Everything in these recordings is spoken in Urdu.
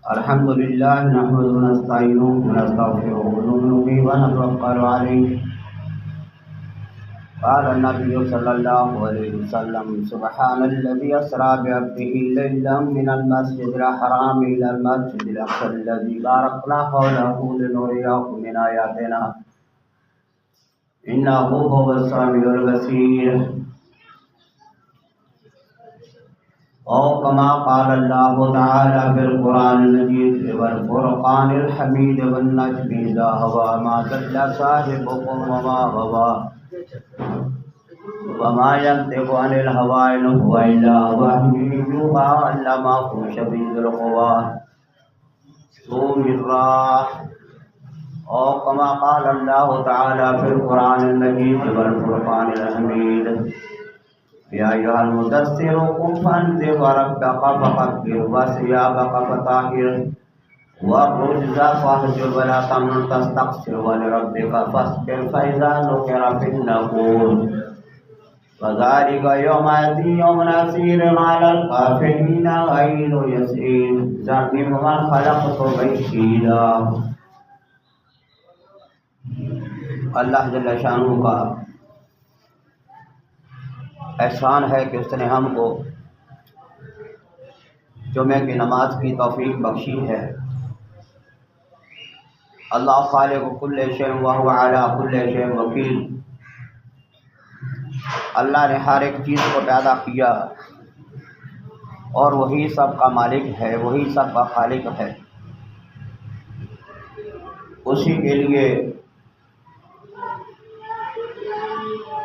الحمد لله نحمده ونستعينه ونستغفره ونؤمن به ونتوكل عليه. قال النبي صلى الله عليه وسلم: سبحان الذي أسرى بعبده ليلا من المسجد الحرام إلى المسجد الأقصى الذي باركنا حوله لنريه من آياتنا إنه هو السميع البصير. او کما قال اللہ تعالی فی القرآن المجید والفرقان الحمید والنجم اذا هوى ما ضل صاحبكم وما غوى وما ينطق عن الهوى ان هو الا وحی یوحی علمہ شدید القوى ذو مرة. او کما قال اللہ تعالی فی القرآن المجید والفرقان الحمید يا أيها المدثر قم فأنذر وربك فكبر وثيابك فطهر والرجز فاهجر ولا تمنن تستكثر ولربك فاصبر فإذا نقر في النقور فذلك يومئذ يوم عسير على الكافرين غير يسير ذرني ومن خلقت وحيدا. اللہ جل شانہ کا احسان ہے کہ اس نے ہم کو جمعہ کی نماز کی توفیق بخشی ہے. اللہ خالق کل شیء وهو علی کل شیء وکیل. اللہ نے ہر ایک چیز کو پیدا کیا اور وہی سب کا مالک ہے، وہی سب کا خالق ہے. اسی کے لیے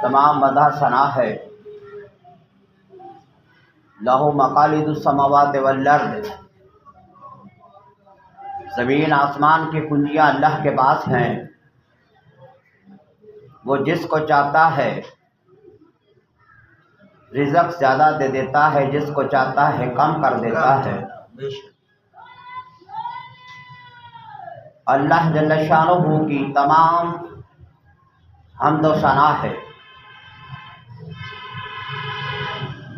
تمام مدح ثنا ہے. لہو مقالید السماوات والارض، زمین آسمان کی کنجیاں اللہ کے پاس ہیں. وہ جس کو چاہتا ہے رزق زیادہ دے دیتا ہے، جس کو چاہتا ہے کم کر دیتا ہے. اللہ جل شانہ کی تمام حمد و ثنا ہے.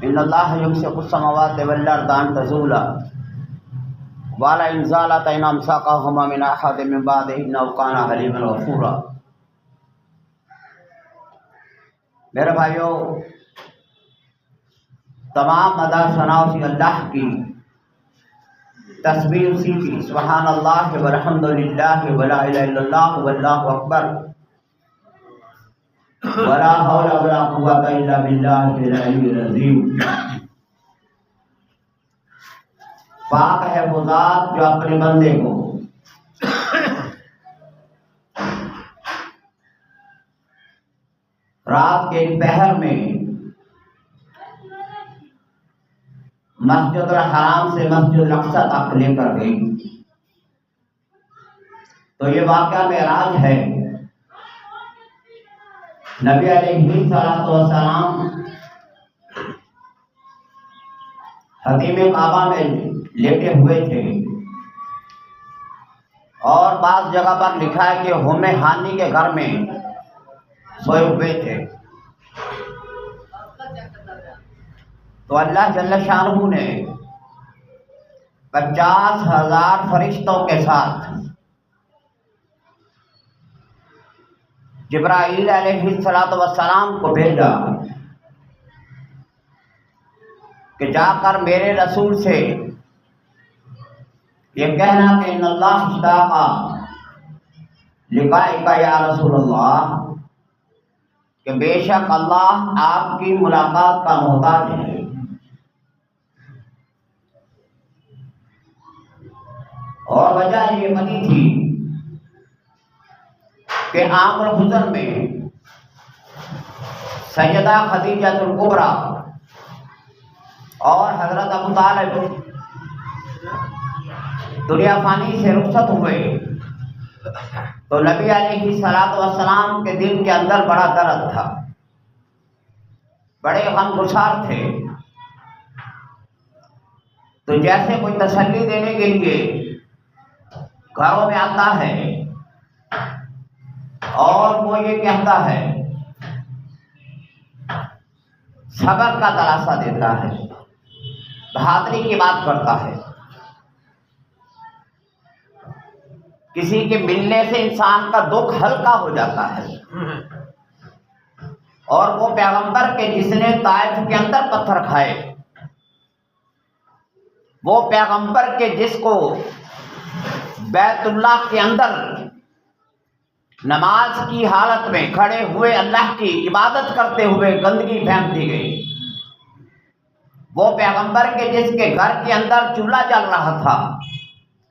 ان اللہ یمسک السماوات والارض ان تزولا ولئن زالتا ان امسکہما من احد من بعدہ انہ کان حلیما غفورا. میرے بھائیو، تمام مدح ثنا اسی اللہ کی، تسبیح اسی کی. سبحان اللہ والحمد للہ ولا الہ الا اللہ واللہ اکبر ولا حول ولا قوت الا باللہ العلی العظیم. پاک ہے وہ ذات جو اپنے بندے کو رات کے پہر میں مسجد الحرام سے مسجد الاقصی تک لے کر گئی. تو یہ واقعہ معراج ہے. نبی علیہ السلام حتیم کعبہ میں لیٹے ہوئے تھے اور بعض جگہ پر لکھا ہے کہ ہم ہانی کے گھر میں سوئے ہوئے تھے. تو اللہ جل شانہ نے 50,000 فرشتوں کے ساتھ جبرائیل علیہ السلام کو بھیجا کہ جا کر میرے رسول سے یہ کہنا کہ ان اللہ اشتاق لقائک یا رسول اللہ، کہ بے شک اللہ آپ کی ملاقات کا محتاج ہے. اور وجہ یہ بنی تھی کہ عام الحزن میں سیدہ خدیجہ الکبریٰ اور حضرت ابو طالب دنیا فانی سے رخصت ہوئے تو نبی علیہ السلام کے دل کے اندر بڑا درد تھا، بڑے غم گسار تھے. تو جیسے کوئی تسلی دینے کے لیے گھروں میں آتا ہے اور وہ یہ کہتا ہے، صبر کا دلاسا دیتا ہے، بہادری کی بات کرتا ہے. کسی کے ملنے سے انسان کا دکھ ہلکا ہو جاتا ہے. اور وہ پیغمبر کے جس نے طائف کے اندر پتھر کھائے، وہ پیغمبر کے جس کو بیت اللہ کے اندر نماز کی حالت میں کھڑے ہوئے اللہ کی عبادت کرتے ہوئے گندگی پھینک دی گئی، وہ پیغمبر کے جس کے گھر کے اندر چولہا جل رہا تھا،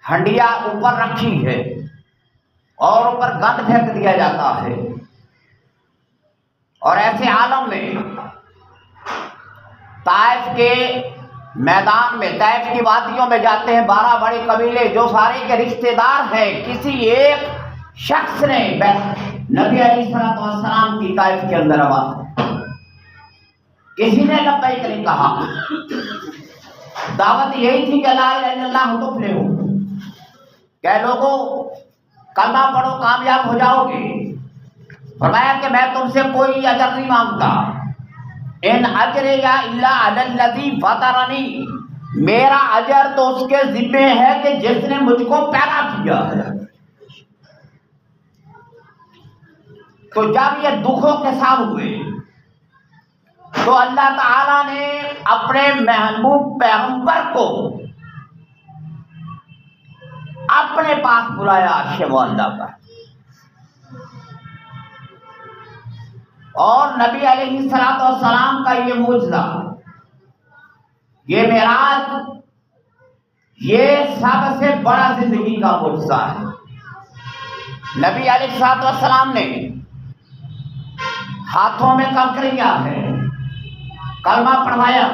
ہنڈیا اوپر رکھی ہے اور اوپر گند پھینک دیا جاتا ہے، اور ایسے عالم میں طائف کے میدان میں، طائف کی وادیوں میں جاتے ہیں 12 بڑے قبیلے جو سارے کے رشتے دار ہیں، کسی ایک شخص نے نبی علیہ السلام کی طائف کے اندر آواز، کسی نے لبیک نہیں کہا. دعوت یہی تھی کہ لا الہ الا اللہ تفلحوا، کہ لوگوں کلمہ پڑھو کامیاب ہو جاؤ گے. فرمایا کہ میں تم سے کوئی اجر نہیں مانگتا، ان اجری الا علی الذی فطرنی، میرا اجر تو اس کے ذمہ ہے کہ جس نے مجھ کو پیدا کیا ہے. تو جب یہ دکھوں کے ساتھ ہوئے تو اللہ تعالیٰ نے اپنے محبوب پیغمبر کو اپنے پاس بلایا عرش معلیٰ پر، اور نبی علیہ السلام کا یہ معجزہ، یہ معراج، یہ سب سے بڑا زندگی کا معجزہ ہے. نبی علیہ السلام نے ہاتھوں میں کنکریاں ہے، کلمہ پڑھوایا،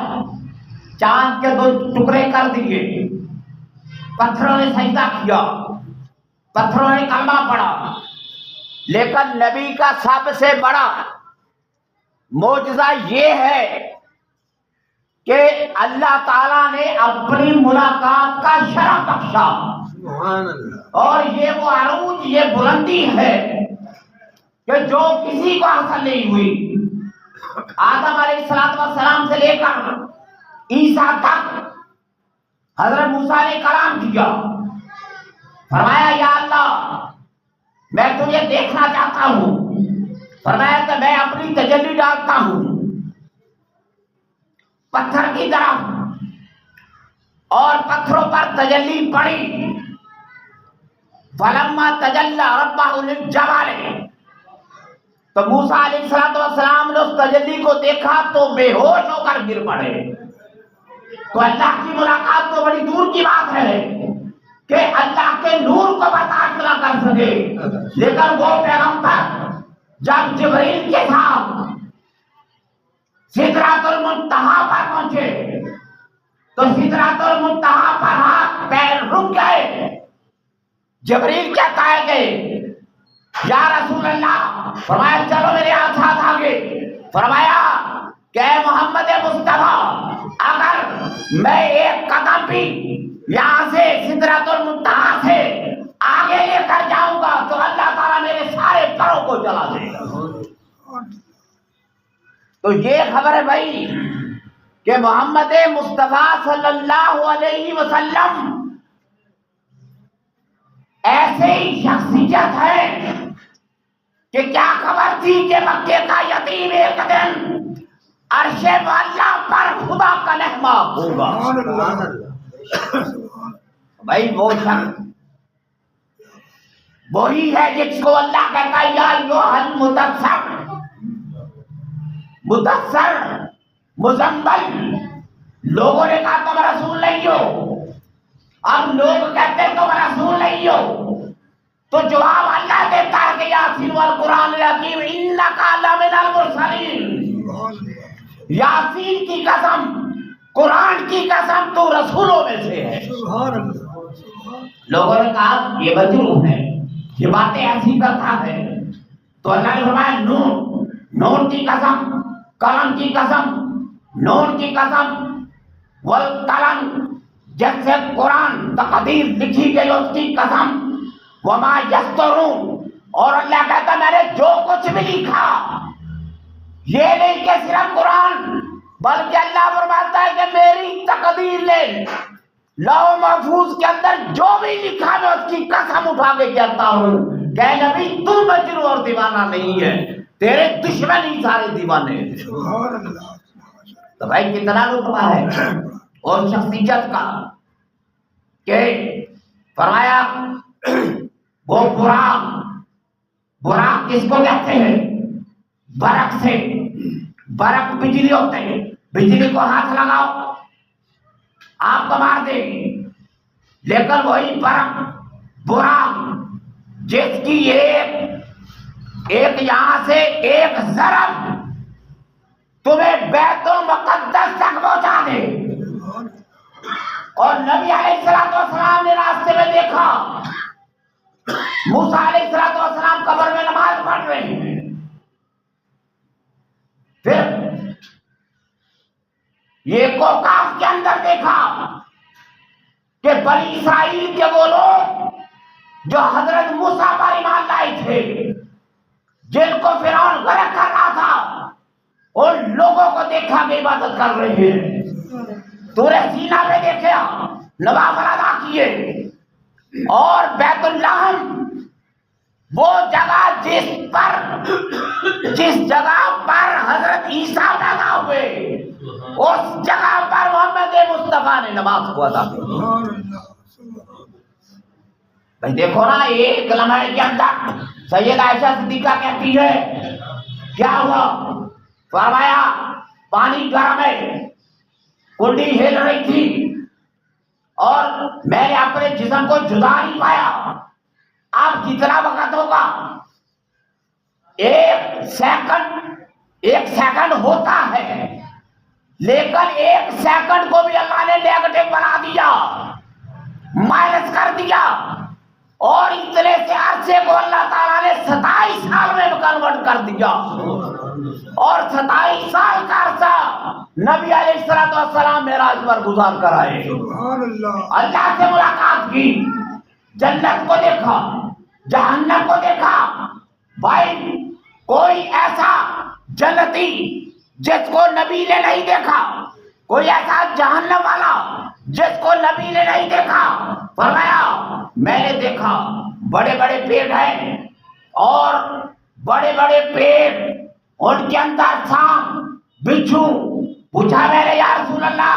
چاند کے 2 ٹکڑے کر دیے، پتھروں نے سجدہ کیا، پتھروں نے کلمہ پڑھا. لیکن نبی کا سب سے بڑا معجزہ یہ ہے کہ اللہ تعالیٰ نے اپنی ملاقات کا شرف بخشا، اور یہ وہ عروج، یہ بلندی ہے کہ جو کسی کو حاصل نہیں ہوئی. آدم علیہ السلام سے لے کر عیسیٰ تک حضرت موسیٰ نے کلام کیا، فرمایا یا اللہ میں تجھے دیکھنا چاہتا ہوں. فرمایا کہ میں اپنی تجلی ڈالتا ہوں پتھر کی طرف، اور پتھروں پر تجلی پڑی. فلما تجلی ربہ للجبل، تو موسیٰ علیہ السلام نے اس تجلی کو دیکھا تو بے ہوش ہو کر گر پڑے. تو اللہ کی ملاقات تو بڑی دور کی بات ہے کہ اللہ کے نور کو برداشت نہ کر سکے، لیکن وہ پیغمبر جب جبریل کے ساتھ سدرۃ المنتہا پر پہنچے تو سدرۃ المنتہا پر ہاتھ پیر رک گئے. جبریل کہتا ہے کہ یا رسول اللہ، فرمایا چلو میرے ساتھ آگے. فرمایا کہ محمد مصطفیٰ، اگر میں ایک قدم بھی یہاں سے سدرۃ المنتہا سے آگے لے کر جاؤں گا تو اللہ تعالیٰ میرے سارے پروں کو جلا دے گا. تو یہ خبر ہے بھائی کہ محمد مصطفیٰ صلی اللہ علیہ وسلم ایسے ہی شخصیت ہے کہ کیا خبر تھی کہ مکے کا یتیم ایک دن عرش معلیٰ پر خدا کا لہما ہوگا. بھائی وہ شخص وہی ہے جس کو اللہ کہتا ہے یا ایھا المدثر، مدثر، مزمل. لوگوں نے کہا تم رسول نہیں ہو، اب لوگ کہتے تم رسول نہیں ہو، تو جواب اللہ دیتا ہے کہ یاسین والقرآن الحکیم انک لمن المرسلین. یاسین کی قسم، قرآن کی قسم، تو رسولوں میں سے ہے. لوگوں نے کہا یہ مجنون ہے، یہ باتیں ایسی کرتا ہے. تو اللہ نے فرمایا نون، نون کی قسم، قلم کی قسم، نون کی قسم، والقلم، جس سے قرآن تقدیر لکھی گئی اس کی قسم، وما یسطرون. اور اللہ کہتا میں نے جو کچھ بھی لکھا یہ نہیں کہ صرف قرآن، بلکہ اللہ فرماتا ہے کہ میری تقدیر نے لوح محفوظ کے اندر جو بھی لکھا میں اس کی قسم اٹھا کے کہتا ہوں کہ نبی تو مجنون اور دیوانہ نہیں ہے، تیرے دشمن ہی سارے دیوانے ہیں۔ تو بھائی کتنا رتبہ ہے اور شخصیت کا کہ فرمایا وہ براق کس کو کہتے ہیں؟ برق سے، برق بجلی ہوتے ہیں، بجلی کو ہاتھ لگاؤ آپ کو مار دے گی، لیکن وہی براق جس کی ایک یہاں سے ایک ضرب تمہیں بیت المقدس تک پہنچا دے۔ اور نبی علیہ السلام نے راستے میں دیکھا موسیٰ علیہ السلام قبر میں نماز پڑھ رہے ہیں، پھر یہ کوکاف کے اندر دیکھا کہ بنی اسرائیل کے وہ لوگ جو حضرت موسیٰ پر ایمان لائے تھے، جن کو فرعون غرق کر رہا تھا، ان لوگوں کو دیکھا کہ عبادت کر رہے ہیں۔ سورہ سینا میں دیکھا نوافل ادا کیے، اور بیت اللہ وہ جگہ جس جگہ پر حضرت عیسیٰ پیدا ہوئے، اس جگہ پر محمد مصطفیٰ نے نماز کو ادا کی۔ بھائی دیکھو نا، ایک لمحے کے اندر سیدہ عائشہ صدیقہ کہتی ہے کیا ہوا؟ فرمایا پانی گرم ہے، کنڈی ہل رہی تھی اور میں نے اپنے جسم کو جدا نہیں پایا۔ اب کتنا وقت ہوگا؟ ایک سیکنڈ ہوتا ہے، لیکن ایک سیکنڈ کو بھی اللہ نے نیگیٹو بنا دیا، مائنس کر دیا، اور اتنے سے عرصے کو اللہ تعالیٰ نے 27 سال میں کنورٹ کر دیا، اور 27 سال کا عرصہ نبی علیہ السلام معراج پر گزار کر آئے، اللہ سے ملاقات کی، جنت کو دیکھا، جہنم کو دیکھا۔ بھائی کوئی ایسا جنتی جس کو نبی نے نہیں دیکھا، کوئی ایسا جہنم والا جس کو نبی نے نہیں دیکھا؟ فرمایا میں نے دیکھا بڑے بڑے پیٹ ہیں، اور بڑے بڑے پیٹ، ان کے اندر سانپ بچھو۔ پوچھا میں نے یا رسول اللہ،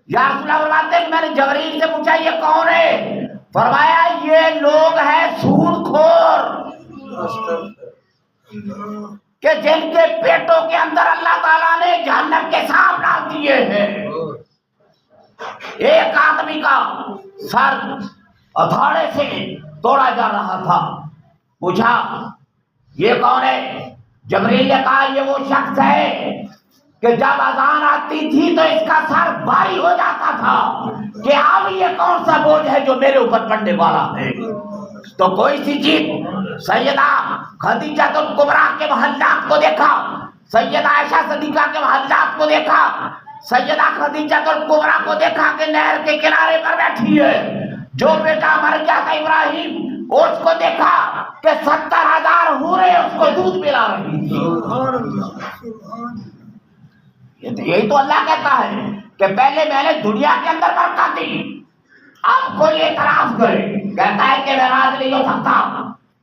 فرماتے ہیں میں نے جبرائیل سے پوچھا یہ کون ہے؟ فرمایا یہ لوگ ہیں سود خور، کہ جن کے پیٹوں کے اندر اللہ تعالیٰ نے جہنم کے سانپ ڈال دیے ہیں۔ ایک آدمی کا سر ہتھوڑے سے توڑا جا رہا تھا، پوچھا یہ کون ہے؟ جبرائیل نے کہا یہ وہ شخص ہے کہ جب اذان آتی تھی تو اس کا سر بھاری ہو جاتا تھا کہ اب یہ کون سا بوجھ ہے جو میرے اوپر پڑنے والا ہے۔ تو کوئی سی چیز سیدہ خدیجہ الکبریٰ کے محلات کو دیکھا، سیدہ عائشہ صدیقہ کے محلات کو دیکھا، سیدہ خدیجہ الکبریٰ کو دیکھا کہ نہر کے کنارے پر بیٹھی ہے، جو بیٹا مر گیا تھا ابراہیم اس کو دیکھا کہ 70,000 حوریں اس کو دودھ پلا رہی تھی۔ یہی تو اللہ کہتا ہے کہ پہلے میں نے دنیا کے اندر برکت دی، اب کوئی اعتراض کرے، کہتا ہے کہ معراج نہیں ہو سکتا،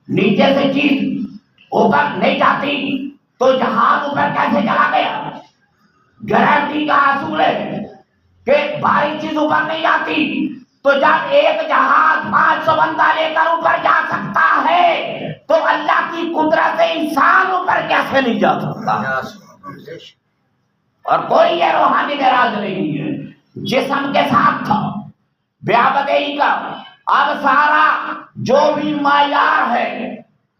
نیچے سے چیز اوپر نہیں جاتی تو جہاز اوپر کیسے چلا گیا؟ گارنٹی کا اصول ہے کہ بھاری چیز اوپر نہیں آتی، تو جب ایک جہاز 500 بندہ لے کر اوپر جا سکتا ہے تو اللہ کی قدرت سے انسان اوپر کیسے نہیں جا سکتا؟ اور کوئی یہ روحانی معراج نہیں ہے، جسم کے ساتھ تھا، بیابدئی کا۔ اب سارا جو بھی معیار ہے،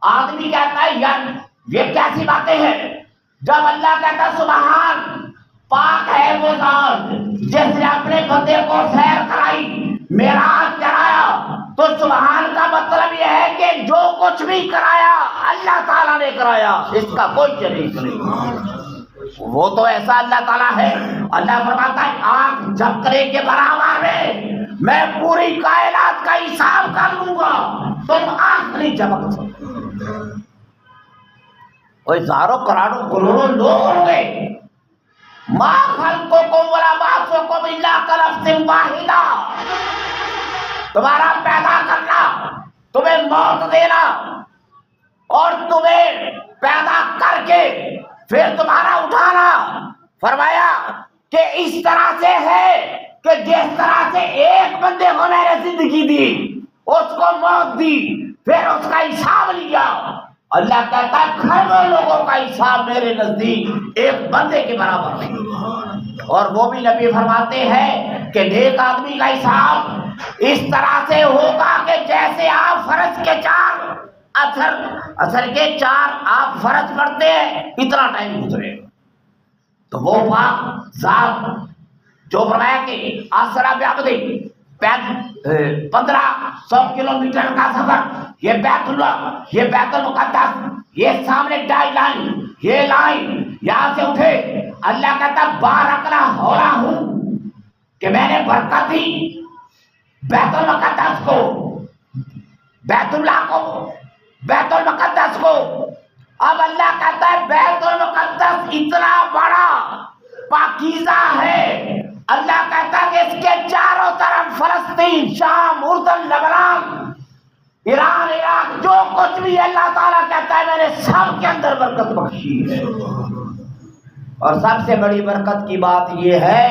آدمی کہتا ہے یار یہ کیسی باتیں ہیں، جب اللہ کہتا سبحان پاک ہے وہ ذات جس نے اپنے بندے کو سیر کرائی، معراج کرایا، تو سبحان کا مطلب یہ ہے کہ جو کچھ بھی کرایا اللہ تعالیٰ نے کرایا، اس کا کوئی شریک نہیں۔ وہ تو ایسا اللہ تعالیٰ ہے، اللہ فرماتا ہے آنکھ جھپکنے کے برابر میں پوری کائنات کا حساب کر لوں گا، تم آنکھ نہیں جھپک سکتے۔ ہزاروں کروڑوں لوگ ہوں گے، ما خلقکم ولا بعثکم بعثکم الا کنفس واحدہ، تمہارا پیدا کرنا، تمہیں موت دینا اور تمہیں پیدا کر کے پھر تمہارا اٹھانا، فرمایا کہ اس طرح سے ہے کہ جس طرح سے ایک بندے کو میں نے زندگی دی، اس کو موت دی، پھر اس کا حساب لیا، اللہ کہتا ہے کھربوں لوگوں کا حساب میرے نزدیک ایک بندے کے برابر نہیں۔ اور وہ بھی نبی فرماتے ہیں کہ نیک آدمی کا حساب اس طرح سے ہوگا کہ جیسے آپ فرض کے 4 اثر کے 4 آپ فرض پڑھتے ہیں اتنا ٹائم گزرے، تو وہ پاک ذات جو فرمایا کہ آسرا بیابدی 1500 کلومیٹر کا سفر، یہ بیت اللہ، یہ بیت المقدس، یہ سامنے ڈائی لائن، یہ لائن یہاں سے اٹھے، اللہ کہتا بارکنا ہو رہا ہوں کہ میں نے برکت دی بیت المقدس کو، بیت اللہ کو، بیت المقدس کو۔ اب اللہ کہتا ہے بیت المقدس اتنا بڑا پاکیزہ ہے، اللہ کہتا ہے کہ اس کے چاروں طرف فلسطین، شام، اردن، لبنان، ایران، عراق، جو کچھ بھی اللہ تعالیٰ کہتا ہے میں نے سب کے اندر برکت بخشی ہے۔ اور سب سے بڑی برکت کی بات یہ ہے،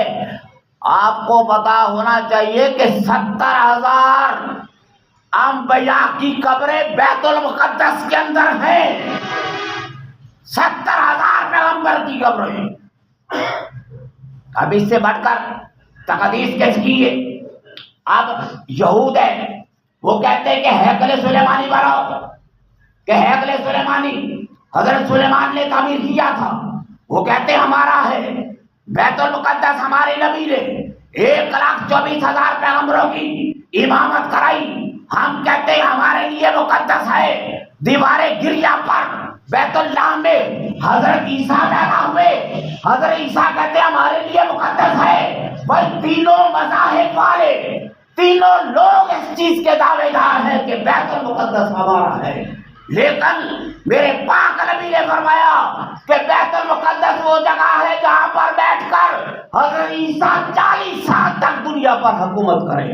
آپ کو پتا ہونا چاہیے کہ 70,000 انبیاء کی قبریں بیت المقدس کے اندر ہیں، 70,000 پیغمبر کی قبریں۔ اب اس سے بڑھ کر تقدیس کس کی ہے؟ اب یہود ہے، وہ کہتے ہیں کہ ہیکل سلیمانی بناؤ، کہ ہیکل سلیمانی حضرت سلیمان نے تعمیر کیا تھا، وہ کہتے ہیں ہمارا ہے۔ بیت المقدس ہمارے نبی نے 1,24,000 پیغمبروں کی امامت کرائی، ہم کہتے ہیں ہمارے لیے مقدس ہے۔ دیوارے گریا پر بیت اللہ میں حضرت عیسیٰ پیدا ہوئے، حضرت عیسیٰ کہتے ہیں ہمارے لیے مقدس ہے۔ بھائی تینوں مذاہب والے، تینوں لوگ اس چیز کے دعوے دار ہیں کہ بیت المقدس ہمارا ہے، لیکن میرے پاک نبی نے فرمایا کہ بیت المقدس وہ جگہ ہے جہاں پر بیٹھ کر حضرت عیسیٰ 40 سال تک دنیا پر حکومت کریں گے،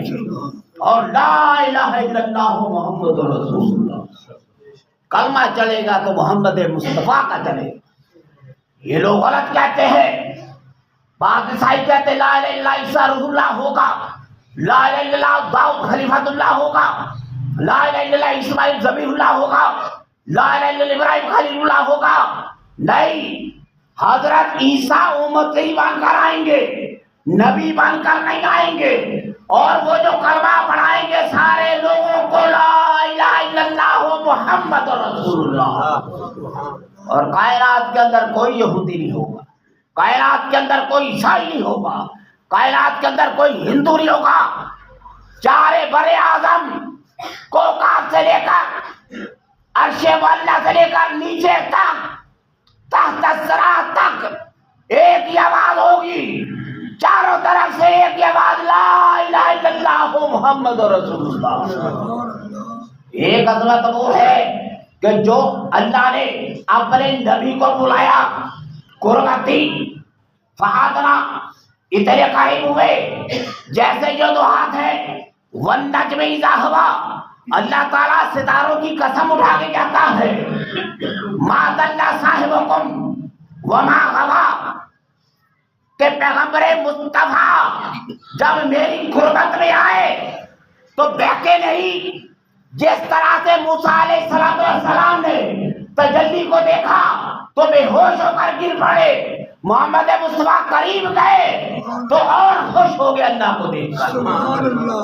اور لا الہ الا اللہ محمد رسول اللہ، کلمہ چلے گا تو محمد مصطفیٰ کا چلے گا۔ یہ لوگ غلط کہتے ہیں، بعض عیسائی کہتے لا الہ الا اللہ عیسیٰ رسول اللہ ہوگا، لا الہ الا اللہ داؤد خلیفۃ اللہ ہوگا، لا الہ الا اللہ اسماعیل ذبیح اللہ ہوگا، لا الہ الا اللہ ابراہیم خلیل اللہ ہوگا۔ نہیں، حضرت عیسیٰ امتی بن کر آئیں گے، نبی بن کر نہیں آئیں گے، اور وہ جو کلمہ پڑھائیں گے سارے لوگوں کو لا الہ الا اللہ محمد رسول اللہ۔ اور کائنات کے اندر کوئی یہودی نہیں ہوگا، کائنات کے اندر کوئی عیسائی نہیں ہوگا، کائنات کے اندر کوئی ہندو نہیں ہوگا۔ چارے بر اعظم کوکب سے لے کر عرش معلیٰ سے لے کر نیچے تک تحت الثری تک ایک ہی آواز ہوگی، چاروں طرف سے ایک ہی آواز لا الہ الا اللہ محمد رسول اللہ۔ ایک عظمت وہ ہے کہ جو اللہ نے اپنے نبی کو بلایا، قربتی فہادنا اتنے قریب ہوئے، جیسے جو دو ہاتھ ہے والنجم اذا ہوا، اللہ تعالیٰ ستاروں کی قسم اٹھا کے کہتا ہے ما ضل صاحبکم وما غوا، کہ پیغمبر مصطفیٰ جب میری قربت میں آئے تو بہکے نہیں، جس طرح سے موسیٰ علیہ السلام نے تجلی کو دیکھا تو بے ہوش ہو کر گر پڑے، محمد مصطفیٰ قریب گئے تو اور خوش ہو گئے اللہ کو دیکھ کر۔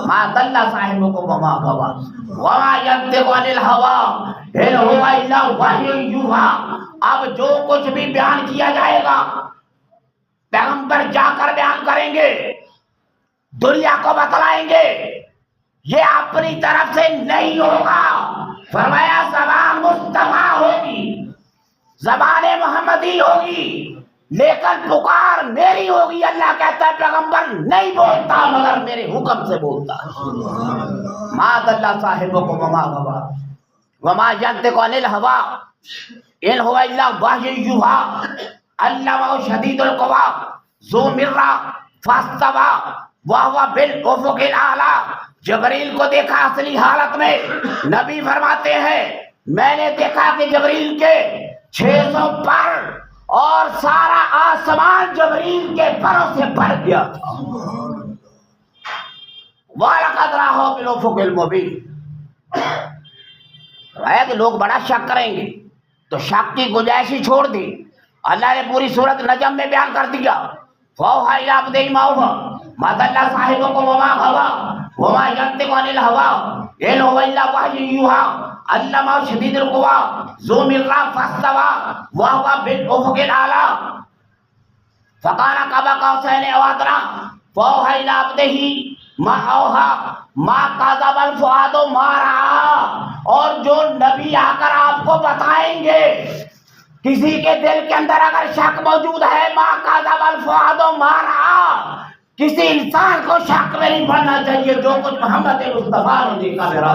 ما ضل صاحبکم وما غوا وما ینطق عن الہوی ان هو الا وحی یوحی۔ اب جو کچھ بھی بیان کیا جائے گا پیغمبر جا کر بیان کریں گے، دنیا کو بتلائیں گے، یہ اپنی طرف سے نہیں ہوگا۔ فرمایا زبان مصطفیٰ ہوگی، زبان محمدی ہوگی، لیکن پکار میری ہوگی۔ اللہ کہتا ہے پیغمبر نہیں بولتا مگر میرے حکم سے بولتا۔ ما ضل صاحبکم وما غوا وما ینطق عن الہوی ان هو الا وحی یوحی علمہ شدید القوی ذو مرہ فاستوى وهو بالافق الاعلی، جبریل کو دیکھا اصلی حالت میں. نبی فرماتے ہیں میں نے دیکھا کہ جبریل کے 600 پر اور سارا آسمان جبریل کے پروں سے بھر گیا تھا. وَلَقَدْ رَآهُ بِالْأُفُقِ الْمُبِينِ. ہے کہ لوگ بڑا شک کریں گے تو شک کی گنجائش ہی چھوڑ دی. اللہ نے پوری سورت نجم میں بیان کر دیا. فَأَوْحَىٰ إِلَىٰ عَبْدِهِ مَا أَوْحَىٰ مَا ضَلَّ صَاحِبُكُمْ وَمَا غَوَىٰ وَمَا يَنطِقُ عَنِ الْهَوَىٰ إِنْ هُوَ إِلَّا وَحْيٌ يُوحَىٰ عَلَّمَهُ شَدِيدُ الْقُوَىٰ ذُو مِرَّةٍ فَاسْتَوَىٰ وَهُوَ بِالْأُفُقِ الْأَعْلَىٰ فَكَانَ قَابَ قَوْسَيْنِ أَوْ أَدْنَىٰ فَأَوْحَىٰ إِلَىٰ عَبْدِهِ مَا أَوْحَىٰ مَا كَذَبَ الْفُؤَادُ مَا رَأَىٰ. اور جو نبی آ کر آپ کو بتائیں گے کسی کے دل کے اندر اگر شک موجود ہے ما کذب الفؤاد ما رأى، کسی انسان کو شک میں نہیں پڑنا چاہیے جو کچھ محمد مصطفیٰ نے دیکھا میرا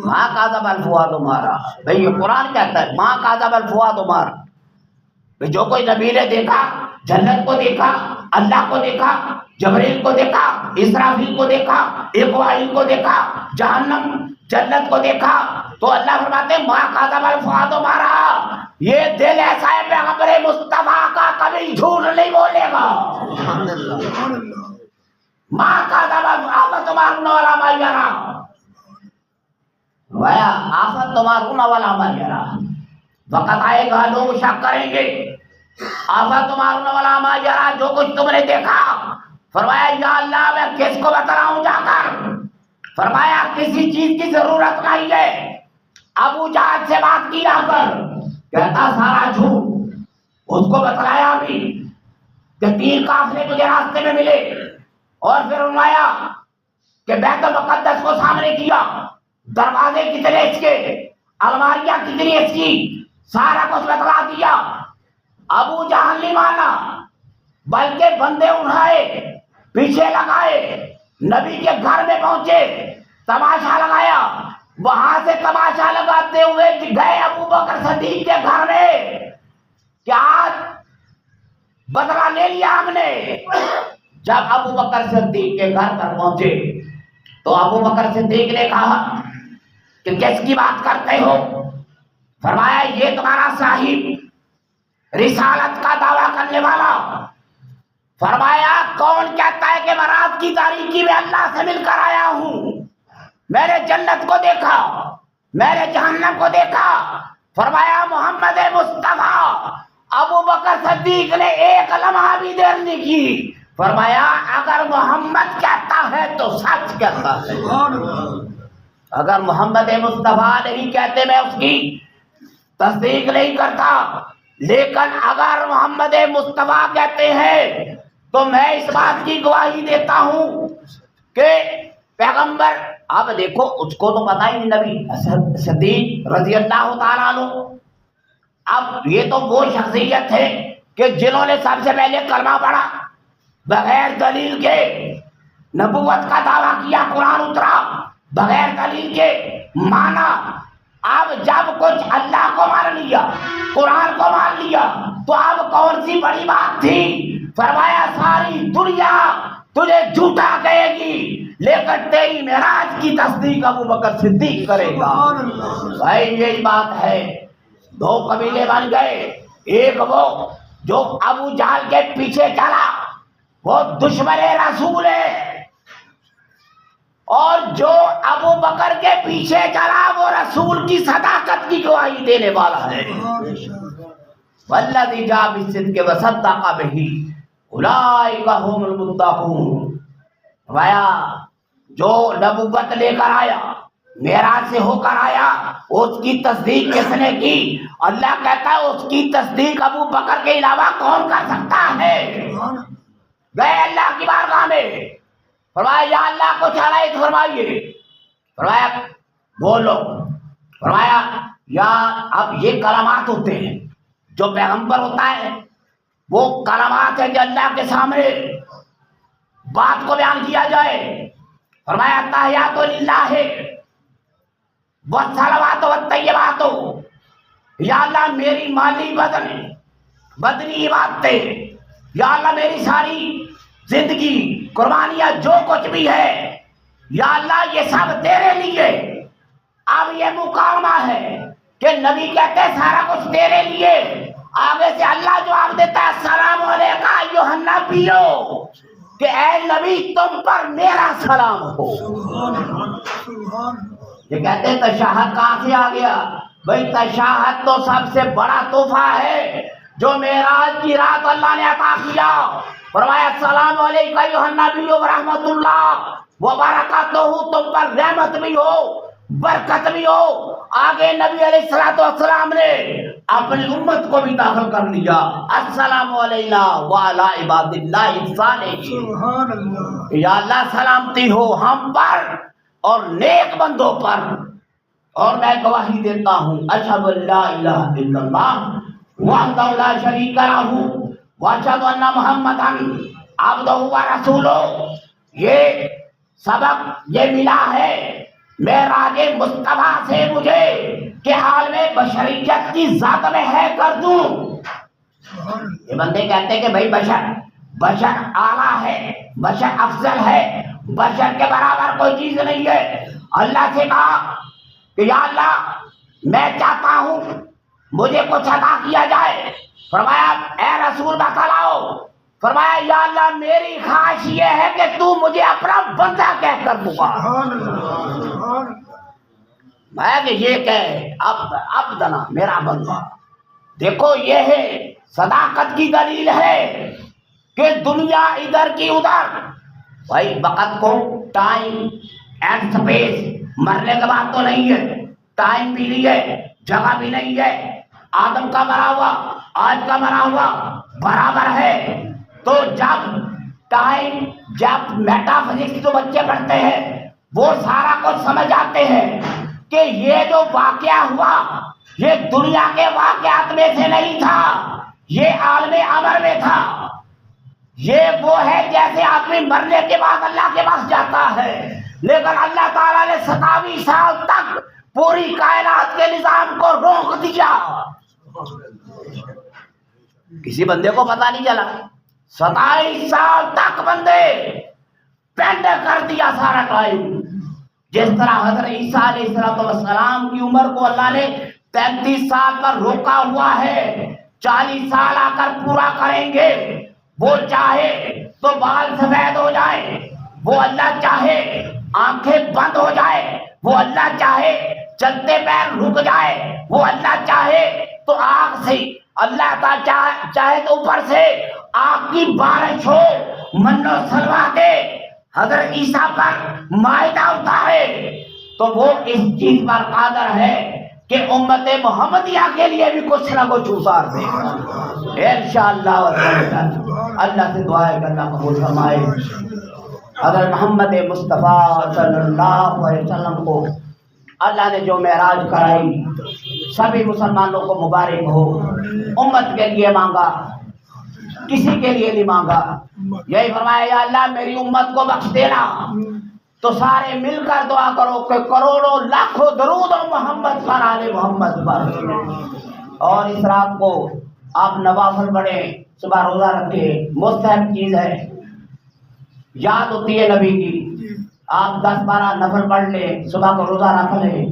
ما کذب الفؤاد ما رأى. بھئی یہ قرآن کہتا ہے ما کذب الفؤاد ما رأى. جو کوئی نبی نے دیکھا، جنت کو دیکھا، اللہ کو دیکھا، جبریل کو دیکھا، اسرافیل کو دیکھا، اقوائل کو دیکھا، جہنم جنت کو دیکھا، تو اللہ فرماتے ہیں ما کذب الفؤاد ما رأى. یہ دل ایسا ہے پیغمبر مصطفیٰ کا کبھی جھوٹ نہیں بولے گا. ما کذب الفؤاد ولا ما یرا. وایا آفت تمہارون ولا ما یرا. وقت آئے گا لوگ شک کریں گے. آفت تمہارون ولا ما یرا، جو کچھ تم نے دیکھا. فرمایا یا اللہ میں کس کو بتلاؤں جا کر. فرمایا کسی چیز کی ضرورت نہیں ہے. ابو جہل سے بات کی آ کر کہتا سارا جھوٹ. اس کو بتلایا بھی کہ 3 قافلے مجھے راستے میں ملے، اور پھر فرمایا کہ بیت المقدس کو سامنے کیا، دروازے کتنے اس کے، الماریاں کتنی اس کی، سارا کچھ بتلا دیا. ابو جہل نہیں مانا بلکہ بندے اٹھائے پیچھے لگائے، نبی کے گھر میں پہنچے، تماشا لگایا. وہاں سے تماشا لگاتے ہوئے گئے ابو بکر صدیق کے گھر میں کہ آج بدلہ لے لیا ہم نے. جب ابو بکر صدیق کے گھر پر پہنچے تو ابو بکر صدیق نے کہا کہ کس کی بات کرتے ہو؟ فرمایا یہ تمہارا صاحب رسالت کا دعویٰ کرنے والا. فرمایا کون کہتا ہے کہ میں رات کی تاریکی میں اللہ سے مل کر آیا ہوں؟ میں نے جنت کو دیکھا، میں نے جہنم کو دیکھا. فرمایا محمد مصطفیٰ. ابو بکر صدیق نے ایک لمحہ بھی دیر نہیں کی. فرمایا اگر محمد کہتا ہے تو سچ کہتا ہے، اگر محمد مصطفیٰ نہیں کہتے میں اس کی تصدیق نہیں کرتا، لیکن اگر محمد مصطفیٰ کہتے ہیں تو میں اس بات کی گواہی دیتا ہوں کہ پیغمبر. اب دیکھو اس کو تو پتہ ہی نہیں نبی صدیق رضی اللہ تعالیٰ عنہ. اب یہ تو وہ شخصیت ہے کہ جنہوں نے سب سے پہلے کلمہ پڑھا، بغیر دلیل کے نبوت کا دعویٰ کیا، قرآن اترا بغیر دلیل کے مانا. اب جب کچھ اللہ کو مان لیا، قرآن کو مان لیا، تو اب کون سی بڑی بات تھی؟ فرمایا ساری دنیا تجھے جھوٹا کہے گی لیکن تیری معراج کی تصدیق ابو بکر صدیق کرے گا. بھائی یہی بات ہے. 2 قبیلے بن گئے. ایک وہ جو ابو جہل کے پیچھے چلا وہ دشمن رسول ہے، اور جو ابو بکر کے پیچھے چلا وہ رسول کی صداقت کی گواہی دینے والا ہے. والذی جاء بالصدق وصدق به اولئک هم المتقون. فرمایا جو نبوت لے کر آیا، معراج سے ہو کر آیا، اس کی تصدیق کس نے کی؟ اللہ کہتا ہے اس کی تصدیق ابو بکر کے علاوہ کون کر سکتا ہے؟ گئے اللہ کی بارگاہ میں، فرمایا یا اللہ کو ہدایت فرمائیے. فرمایا بولو. فرمایا یا اب یہ کلمات ہوتے ہیں، جو پیغمبر ہوتا ہے وہ کلمات ہے کہ اللہ کے سامنے بات کو بیان کیا جائے. فرمایا تحیات للہ والصلوات والطیبات. یا اللہ میری مالی بدنی عبادتیں، یا اللہ میری ساری زندگی قربانیاں جو کچھ بھی ہے یا اللہ یہ سب تیرے لیے. اب یہ مکالمہ ہے کہ نبی کہتے ہیں سارا کچھ تیرے لیے. آگے سے اللہ جواب دیتا ہے السلام علیکم ایھا النبی، کہ اے نبی تم پر میرا سلام ہو. یہ کہتے ہیں تشہد کہاں سے آ گیا؟ بھئی تشہد تو سب سے بڑا تحفہ ہے جو معراج کی رات اللہ نے عطا کیا. فرمایا السلام علیکم ایھا النبی ورحمۃ اللہ وبرکاتہ، تم پر رحمت بھی ہو برکت بھی ہو. آگے نبی علیہ الصلوۃ والسلام نے اپنی امت کو بھی داخل کر لیا. السلام علینا وعلی عباد اللہ الصالحین. سبحان اللہ. یا اللہ سلامتی ہو ہم پر اور نیک بندوں پر. اور میں گواہی دیتا ہوں اشہد ان لا الہ الا اللہ وحدہ لا شریک لہ واشہد ان محمدا عبدہ ورسولہ. یہ سبق یہ ملا ہے معراج مصطفیٰ سے مجھے کہ عالم بشریت کی ذات میں ہے کر دوں. یہ بندے کہتے ہیں کہ بھائی بشر اعلیٰ ہے، بشر افضل ہے، بشر کے برابر کوئی چیز نہیں ہے. اللہ سے کہا کہ یا اللہ میں چاہتا ہوں مجھے کچھ عطا کیا جائے. فرمایا اے رسول بتلاؤ. فرمایا یا اللہ میری خواہش یہ ہے کہ تو مجھے اپنا بندہ کہہ کر پکار. میں کہ یہ کہ اب دنا میرا بندہ. دیکھو یہ ہے صداقت کی دلیل ہے کہ دنیا ادھر کی ادھر. بھائی وقت کو ٹائم اینڈ سپیس مرنے کے بعد تو نہیں ہے. ٹائم بھی نہیں ہے، جگہ بھی نہیں ہے. آدم کا مرا ہوا آج کا مرا ہوا برابر ہے. تو جب میٹا فزکس جو بچے پڑھتے ہیں وہ سارا کچھ سمجھ آتے ہیں کہ یہ جو واقعہ ہوا یہ دنیا کے واقعات میں سے نہیں تھا، یہ عالم امر میں تھا. یہ وہ ہے جیسے آدمی مرنے کے بعد اللہ کے پاس جاتا ہے، لیکن اللہ تعالیٰ نے 27 سال تک پوری کائنات کے نظام کو روک دیا. کسی بندے کو پتہ نہیں چلا. 27 سال تک بندے پینڈ کر دیا سارا ٹائم. جس طرح حضرت عیسیٰ علیہ السلام کی عمر کو اللہ نے 33 سال پر روکا ہوا ہے. 40 سال آ کر پورا کریں گے. وہ چاہے تو بال سفید ہو جائے، وہ اللہ چاہے آنکھیں بند ہو جائے، وہ اللہ چاہے چلتے پیر رک جائے، وہ اللہ چاہے تو آگ سے اللہ تعالی چاہے تو اوپر سے آگ کی بارش ہو، من و سلوا دے، حضرت عیسیٰ پر مائدہ اتارے. تو وہ اس چیز پر قادر ہے کہ امت محمدیہ کے لیے بھی کچھ نہ کچھ اتار دے انشاءاللہ. اللہ سے دعا ہے کہ اللہ قبول فرمائے. حضرت محمد مصطفیٰ صلی اللہ علیہ وسلم کو اللہ نے جو معراج کرائی سبھی مسلمانوں کو مبارک ہو. امت کے لیے مانگا، کسی کے لیے نہیں مانگا. یہی فرمایا یا اللہ میری امت کو بخش دینا. تو سارے مل کر دعا کرو کہ کروڑوں لاکھوں درود و محمد پر آل محمد پر. اور اس رات کو آپ نوافل پڑھیں، صبح روزہ رکھیں، مستحب چیز ہے. یاد ہوتی ہے نبی کی. آپ 10-12 نفل پڑھ لیں، صبح کو روزہ رکھ لیں.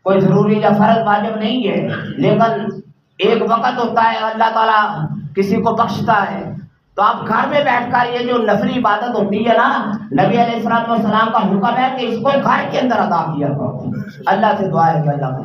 کوئی ضروری یا فرض واجب نہیں ہے، لیکن ایک وقت ہوتا ہے اللہ تعالیٰ کسی کو بخشتا ہے. تو آپ گھر میں بیٹھ کر یہ جو نفلی عبادت ہوتی ہے نا، نبی علیہ السلام کا حکم ہے کہ اس کو گھر کے اندر ادا کیا کرو. اللہ سے دعا ہے کہ اللہ کو